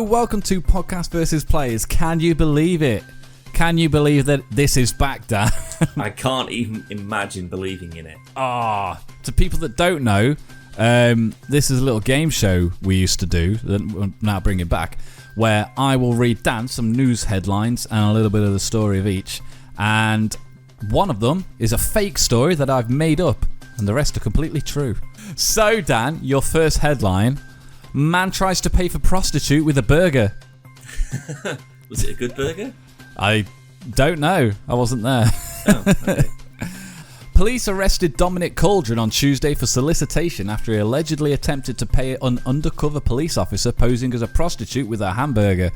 welcome to Podcast versus Players. Can you believe it? Can you believe that this is back, Dan? I can't even imagine believing in it. To people that don't know, this is a little game show we used to do, that we'll now bring it back, where I will read Dan some news headlines and a little bit of the story of each. And one of them is a fake story that I've made up, and the rest are completely true. So, Dan, your first headline: man tries to pay for prostitute with a burger. Was it a good burger? I don't know. I wasn't there. Oh, okay. Police arrested Dominic Cauldron on Tuesday for solicitation after he allegedly attempted to pay an undercover police officer posing as a prostitute with a hamburger.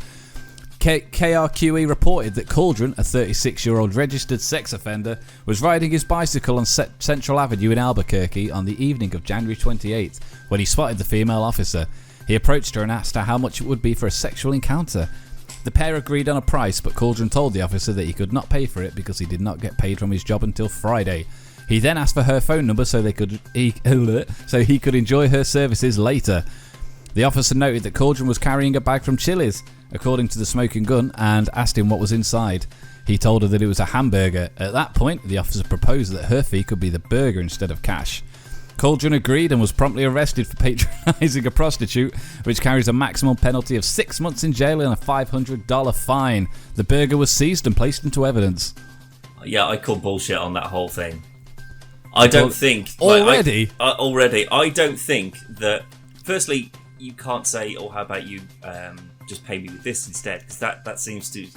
KRQE reported that Cauldron, a 36-year-old registered sex offender, was riding his bicycle on Central Avenue in Albuquerque on the evening of January 28th when he spotted the female officer. He approached her and asked her how much it would be for a sexual encounter. The pair agreed on a price, but Cauldron told the officer that he could not pay for it because he did not get paid from his job until Friday. He then asked for her phone number so he could enjoy her services later. The officer noted that Cauldron was carrying a bag from Chili's, according to the Smoking Gun, and asked him what was inside. He told her that it was a hamburger. At that point, the officer proposed that her fee could be the burger instead of cash. Cauldron agreed and was promptly arrested for patronising a prostitute, which carries a maximum penalty of 6 months in jail and a $500 fine. The burger was seized and placed into evidence. Yeah, I call bullshit on that whole thing. I don't think... Already? I don't think that... Firstly, you can't say, oh, how about you just pay me with this instead? Because that seems to...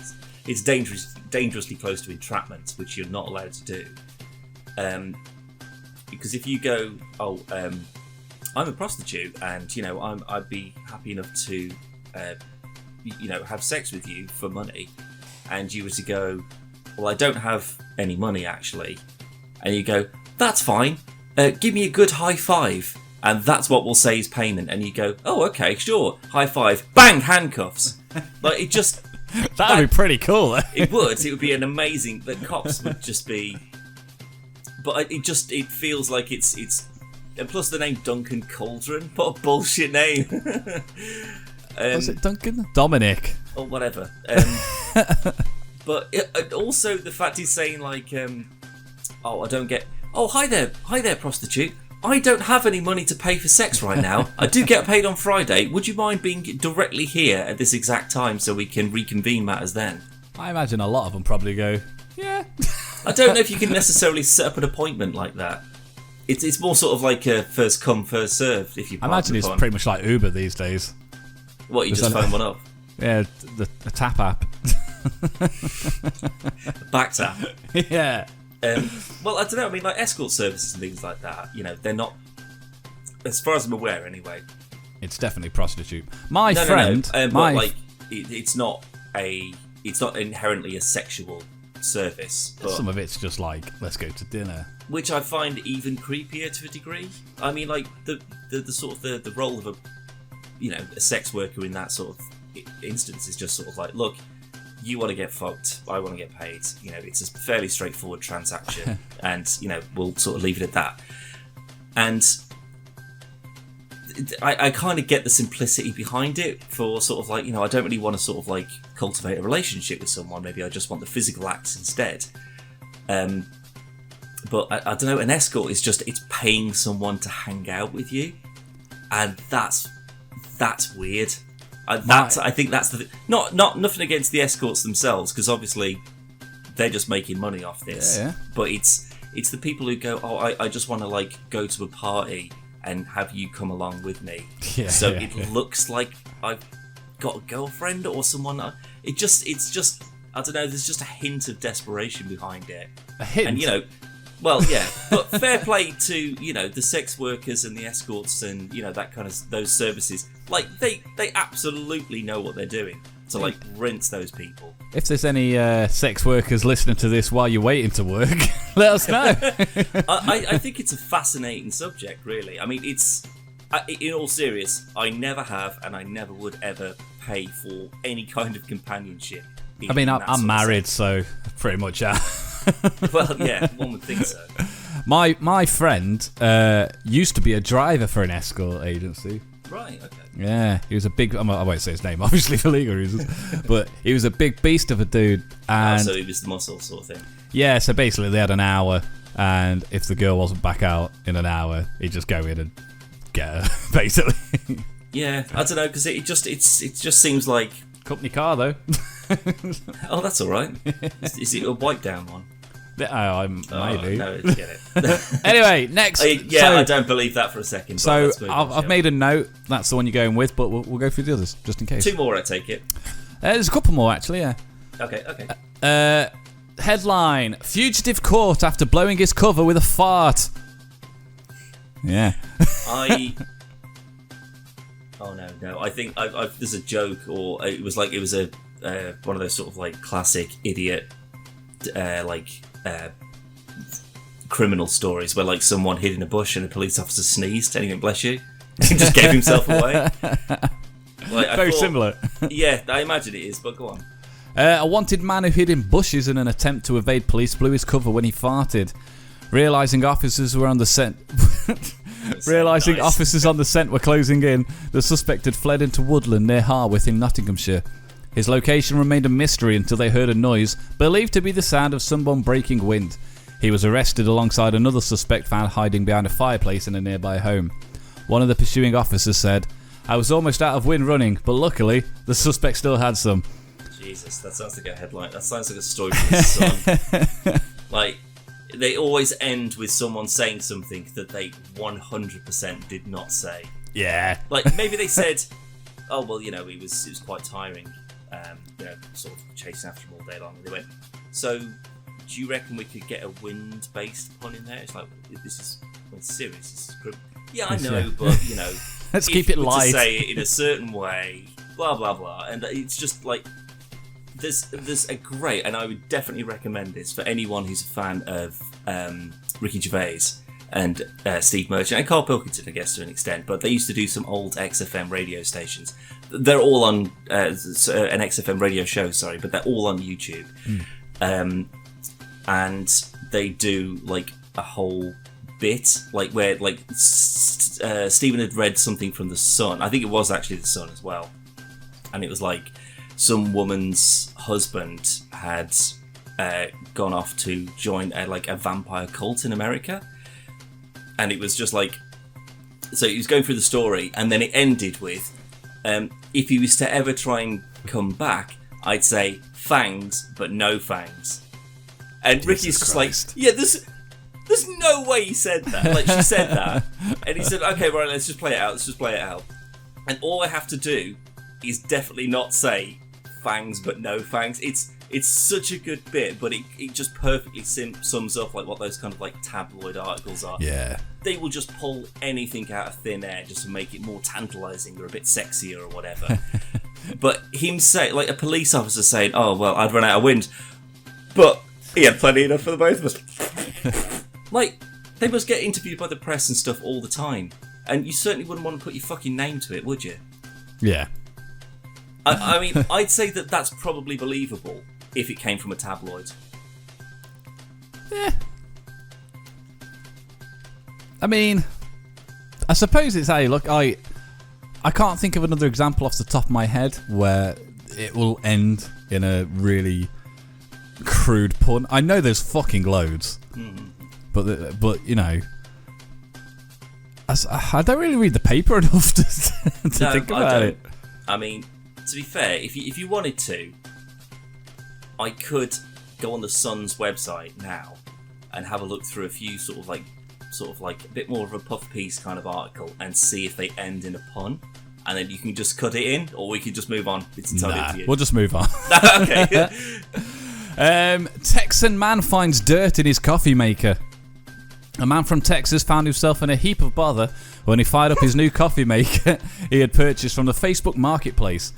It's dangerously close to entrapment, which you're not allowed to do. Because if you go, I'm a prostitute, and I'd be happy enough to, have sex with you for money, and you were to go, well, I don't have any money actually, and you go, that's fine, give me a good high five, and that's what we'll say is payment, and you go, oh, okay, sure, high five, bang, handcuffs, like it just. That'd be pretty cool. It would be an amazing. The cops would just be. But it feels like it's and plus the name Duncan Cauldron. What a bullshit name. Was it Duncan? Dominic. Or whatever. But also the fact he's saying like, I don't get. Oh, hi there, prostitute. I don't have any money to pay for sex right now. I do get paid on Friday. Would you mind being directly here at this exact time so we can reconvene matters then? I imagine a lot of them probably go, yeah. I don't know if you can necessarily set up an appointment like that. It's more sort of like a first come, first served. If you, I imagine it's pretty much like Uber these days. What, you just phone one up? Yeah, the tap app. Back tap. Yeah. Well, I don't know. I mean, like escort services and things like that. They're not, as far as I'm aware, anyway. It's definitely prostitute. My friend, it's not inherently a sexual service, but some of it's just like, let's go to dinner, which I find even creepier to a degree. I mean, like the sort of the role of a sex worker in that sort of instance is just sort of like, look, you want to get fucked, I want to get paid. It's a fairly straightforward transaction, and we'll sort of leave it at that. And I kind of get the simplicity behind it for sort of like, I don't really want to sort of like cultivate a relationship with someone. Maybe I just want the physical acts instead. But I don't know, an escort is just, it's paying someone to hang out with you. And that's weird. I think that's the not nothing against the escorts themselves, because obviously they're just making money off this. Yeah. But it's the people who go, I just want to like go to a party and have you come along with me. It looks like I've got a girlfriend or someone. It's just I don't know. There's just a hint of desperation behind it. A hint. And well, yeah. But fair play to the sex workers and the escorts and that kind of those services. Like they absolutely know what they're doing to like rinse those people. If there's any sex workers listening to this while you're waiting to work, let us know. I think it's a fascinating subject, really. I mean, it's in all serious, I never have and I never would ever pay for any kind of companionship. I mean, I'm married, so pretty much. Well, yeah, one would think so. My friend used to be a driver for an escort agency. Right, okay. Yeah, he was a big... I won't say his name, obviously, for legal reasons. But he was a big beast of a dude. And so he was the muscle sort of thing. yeah, so basically they had an hour, and if the girl wasn't back out in an hour, he'd just go in and get her, basically. Yeah, I don't know, because it just seems like... Company car, though. Oh, that's all right. Is it a wipe down one? Maybe. No, get it. Anyway, next. I don't believe that for a second. So I've made a note. That's the one you're going with, but we'll go through the others just in case. 2 more, I take it. There's a couple more actually. Yeah. Okay. Headline: Fugitive caught after blowing his cover with a fart. Yeah. Oh no! I think there's a joke, or it was a one of those sort of like classic idiot criminal stories where like someone hid in a bush and a police officer sneezed and he went, "Bless you," he just gave himself away. Very similar. Yeah, I imagine it is, but go on. A wanted man who hid in bushes in an attempt to evade police blew his cover when he farted. Realising officers were on the scent. Officers on the scent were closing in, the suspect had fled into woodland near Harwich in Nottinghamshire. His location remained a mystery until they heard a noise, believed to be the sound of someone breaking wind. He was arrested alongside another suspect found hiding behind a fireplace in a nearby home. One of the pursuing officers said, "I was almost out of wind running, but luckily, the suspect still had some." Jesus, that sounds like a headline. That sounds like a story from the Sun. Like, they always end with someone saying something that they 100% did not say. Yeah. Like, maybe they said, "Oh, well, it was quite tiring, sort of chasing after him all day long." And they went, "So, do you reckon we could get a wind-based pun in there?" It's like, it's serious. This is group. Yeah, I know, but, let's keep it light. To say it in a certain way, blah, blah, blah. And it's just like, there's a great, and I would definitely recommend this for anyone who's a fan of Ricky Gervais and Steve Merchant and Carl Pilkington, I guess, to an extent. But they used to do some old XFM radio stations. They're all on an XFM radio show, sorry, but they're all on YouTube. And they do like a whole bit, like where like Stephen had read something from the Sun. I think it was actually the Sun as well, and it was like some woman's husband had gone off to join a vampire cult in America, and it was just like, so he was going through the story, and then it ended with, if he was to ever try and come back, I'd say fangs, but no fangs. And Ricky's just like, yeah, there's no way he said that. Like, she said that, and he said, "Okay, right, let's just play it out. And all I have to do is definitely not say fangs but no fangs. It's such a good bit, but it just perfectly sums up like what those kind of like tabloid articles are. Yeah. They will just pull anything out of thin air just to make it more tantalising or a bit sexier or whatever. But him say, like a police officer saying, "Oh well, I'd run out of wind, but he had plenty enough for the both of us." Like, they must get interviewed by the press and stuff all the time, and you certainly wouldn't want to put your fucking name to it, would you? Yeah. I mean, I'd say that that's probably believable if it came from a tabloid. Yeah. I mean, I suppose it's, hey, look, I can't think of another example off the top of my head where it will end in a really crude pun. I know there's fucking loads, but I don't really read the paper enough to think about it. I mean, to be fair, if you wanted to, I could go on the Sun's website now and have a look through a few sort of like a bit more of a puff piece kind of article and see if they end in a pun, and then you can just cut it in, or we could just move on. It's entirely up to you. We'll just move on. Okay. Texan man finds dirt in his coffee maker. A man from Texas found himself in a heap of bother when he fired up his new coffee maker he had purchased from the Facebook marketplace.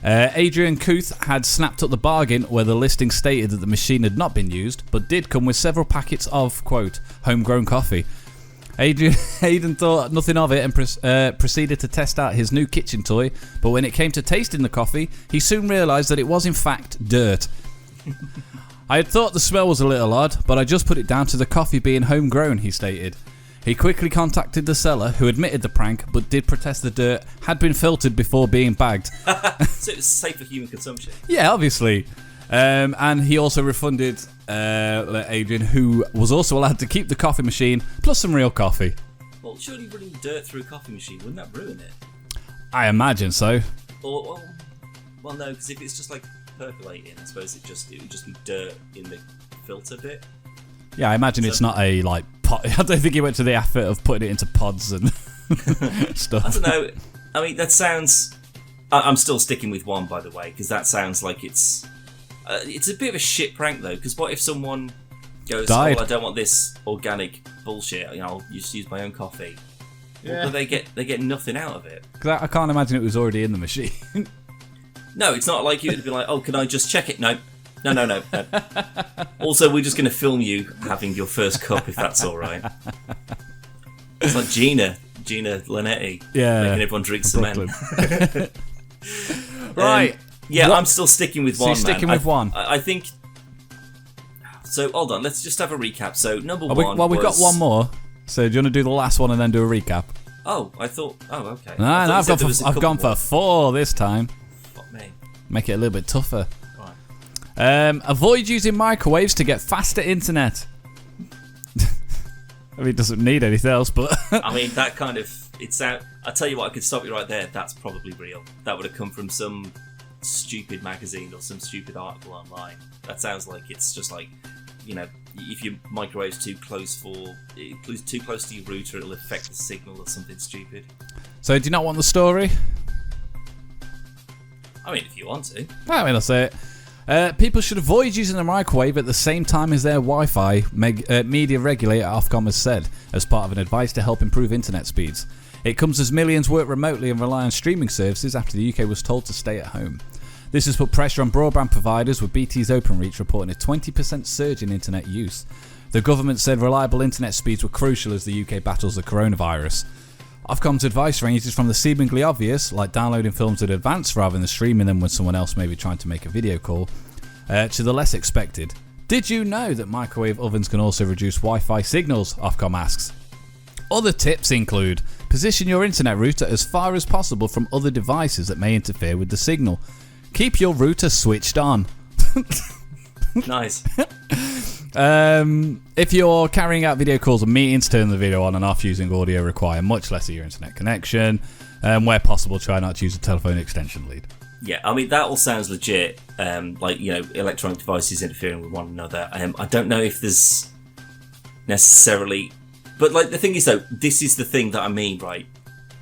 Adrian Kuth had snapped up the bargain where the listing stated that the machine had not been used, but did come with several packets of, quote, homegrown coffee. Aidan thought nothing of it and proceeded to test out his new kitchen toy, but when it came to tasting the coffee, he soon realised that it was in fact dirt. "I had thought the smell was a little odd, but I just put it down to the coffee being homegrown," he stated. He quickly contacted the seller, who admitted the prank, but did protest the dirt had been filtered before being bagged. So it was safe for human consumption. Yeah, obviously. And he also refunded Adrian, who was also allowed to keep the coffee machine, plus some real coffee. Well, surely running dirt through a coffee machine, wouldn't that ruin it? I imagine so. Or, well, no, because if it's just like percolating, I suppose it would just be dirt in the filter bit. Yeah, I imagine it's not a pot. I don't think he went to the effort of putting it into pods and stuff. I don't know. I mean, that sounds. I'm still sticking with 1, by the way, because that sounds like it's a bit of a shit prank though. Because what if someone goes, Died. "Oh, I don't want this organic bullshit. I'll just use my own coffee." Yeah. Well, but they get nothing out of it. 'Cause I can't imagine it was already in the machine. No, it's not like you would be like, "Oh, can I just check it?" No. No. Also, we're just going to film you having your first cup, if that's all right. It's like Gina Linetti, making everyone drink cement. Right. Yeah, I'm still sticking with 1. So you're sticking with 1. I think. So hold on, let's just have a recap. So number 1. We've got 1 more. So do you want to do the last one and then do a recap? Oh, I thought. Oh, okay. No, I've gone for 4 this time. Fuck me. Make it a little bit tougher. Avoid using microwaves to get faster internet. I mean, it doesn't need anything else, but... I mean, that kind of... It's out... I tell you what, I could stop you right there. That's probably real. That would have come from some stupid magazine or some stupid article online. That sounds like it's just like, if your microwave's too close to your router, it'll affect the signal or something stupid. So, do you not want the story? I mean, if you want to. I mean, I'll say it. People should avoid using the microwave at the same time as their Wi-Fi, media regulator Ofcom has said, as part of an advice to help improve internet speeds. It comes as millions work remotely and rely on streaming services after the UK was told to stay at home. This has put pressure on broadband providers, with BT's Openreach reporting a 20% surge in internet use. The government said reliable internet speeds were crucial as the UK battles the coronavirus. Ofcom's advice ranges from the seemingly obvious, like downloading films in advance rather than streaming them when someone else may be trying to make a video call, to the less expected. Did you know that microwave ovens can also reduce Wi-Fi signals? Ofcom asks. Other tips include: position your internet router as far as possible from other devices that may interfere with the signal. Keep your router switched on. Nice. If you're carrying out video calls or meetings, turn the video on and off using audio require much less of your internet connection. Where possible, try not to use a telephone extension lead. Yeah, I mean, that all sounds legit, electronic devices interfering with one another. I don't know if there's necessarily... But, the thing is, though, this is the thing that I mean, right?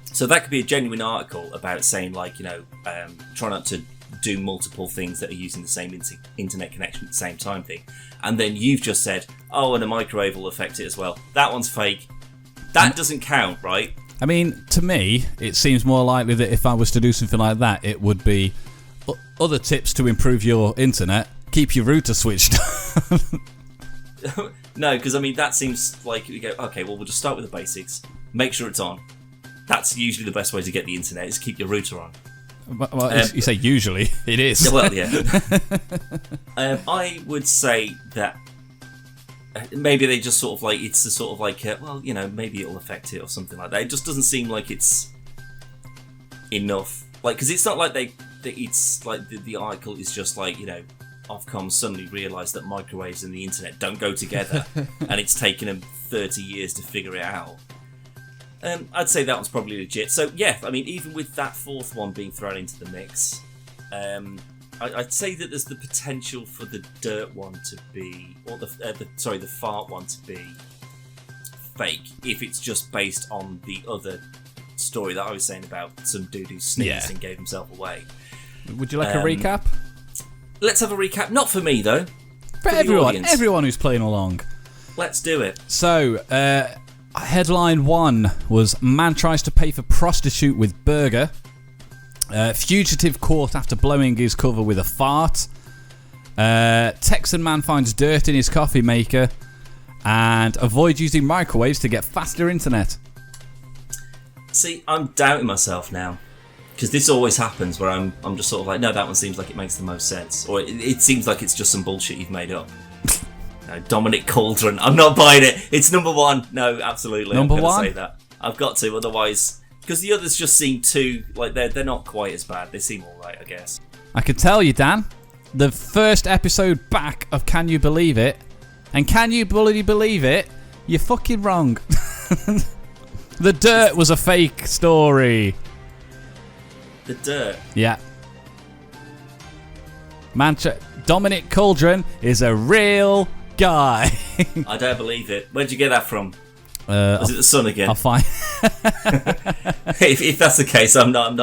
So that could be a genuine article about saying, try not to do multiple things that are using the same internet connection at the same time thing. And then you've just said, oh, and a microwave will affect it as well. That one's fake. That doesn't count, right? I mean, to me, it seems more likely that if I was to do something like that, it would be other tips to improve your internet. Keep your router switched. No, because, that seems like you go, okay, well, we'll just start with the basics. Make sure it's on. That's usually the best way to get the internet, is keep your router on. Well, you say usually. It is. Well, yeah. I would say that maybe they just sort of it's the sort of maybe it'll affect it or something like that. It just doesn't seem like it's enough. Because it's not like it's like the article is just Ofcom suddenly realised that microwaves and the internet don't go together, and it's taken them 30 years to figure it out. I'd say that one's probably legit. So yeah, even with that 4th one being thrown into the mix, I'd say that there's the potential for the dirt one to be, or the fart one to be fake, if it's just based on the other story that I was saying about some dude who sneezed and gave himself away. Would you like a recap? Let's have a recap. Not for me though. For everyone who's playing along. Let's do it. So, headline 1 was man tries to pay for prostitute with burger. Fugitive caught after blowing his cover with a fart. Texan man finds dirt in his coffee maker. And avoid using microwaves to get faster internet. See, I'm doubting myself now. Because this always happens where I'm just sort of no, that one seems like it makes the most sense. Or it seems like it's just some bullshit you've made up. No, Dominic Cauldron. I'm not buying it. It's number one. No, absolutely. Number I'm gonna one? say that. I've got to, otherwise, because the others just seem too like they're not quite as bad. They seem all right, I guess. I could tell you, Dan, the first episode back of Can You Believe It, and can you bloody believe it? You're fucking wrong. The Dirt was a fake story. The Dirt. Yeah. Dominic Cauldron is a real guy. I don't believe it. Where'd you get that from? Was it the Sun again? I'll find. if that's the case, I'm not.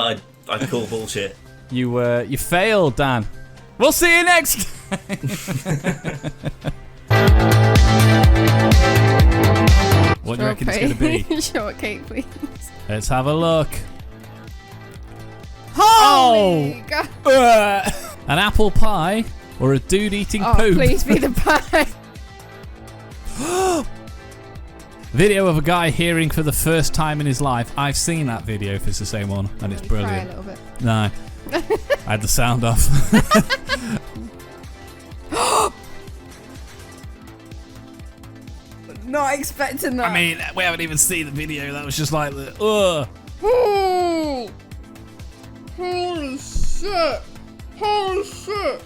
I call bullshit. You failed, Dan. We'll see you next time. What do you reckon it's going to be? Shortcake, please. Let's have a look. Holy God. An apple pie or a dude eating Oh, poop? please be the pie. Video of a guy hearing for the first time in his life. I've seen that video if it's the same one, and it's Cry a brilliant. little bit. No. I had the sound off. Not expecting that. I mean, we haven't even seen the video. That was just like the, ugh. Ooh. Holy shit. Holy shit.